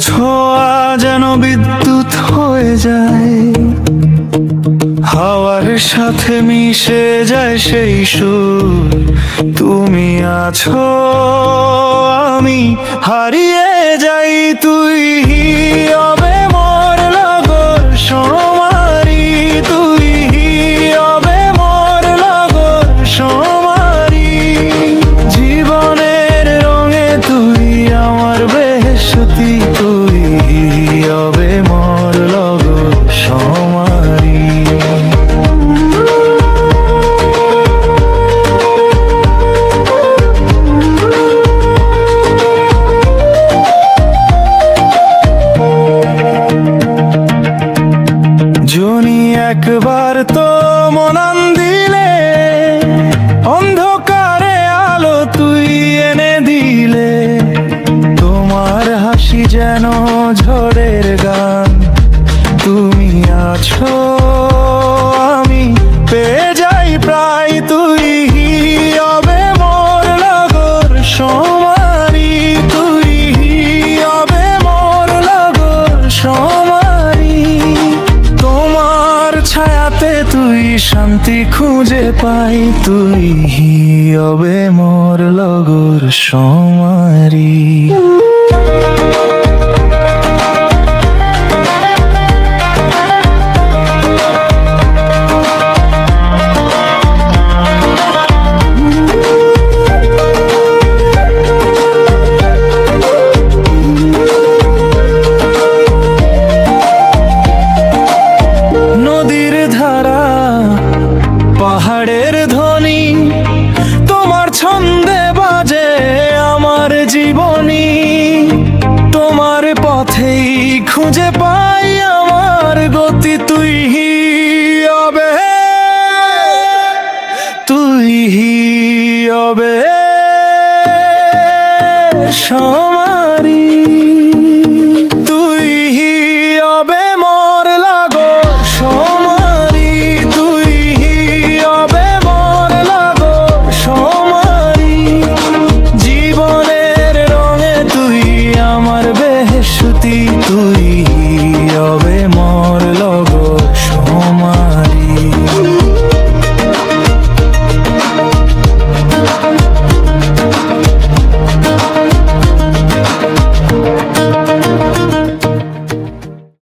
ছোঁয়া যেন বিদ্যুৎ হয়ে যায়, হাওয়ার সাথে মিশে যায় সেই সুর। তুমি আছো, আমি হারিয়ে যাই, তুই হবে মোর লগর সমারি, তুই হবে মোর লগর সমারি। জীবনের রঙে তুই আমার বেহেশতি, তুই হবে মোর লগর সমারি। জনি একবার তো মনান দিলে, অন্ধকারে আলো তুই এনে দিলে। তোমার হাসি যেন ঝড়ের গান, তুমি আছো, আমি পেয়ে যাই প্রায়, তুই হবে মোর লগর সমারি, তুই হবে মোর লগর সমারি। তোমার ছায়াতে তুই শান্তি খুঁজে পাই, তুই হবে মোর লগর সমারি। নদীর ধারা, পাহাড়ের ধ্বনি, তোমার ছন্দে বাজে আমার জীবনী। তোমার পথেই খুঁজে পাই আমার গতি, তুই হবে, তুই হবে সমারি, তুই হবে মোর লগর সমারি, তুই হবে মোর লগর সমারি। জীবনের রঙে তুই আমার বেহেশতি, তুই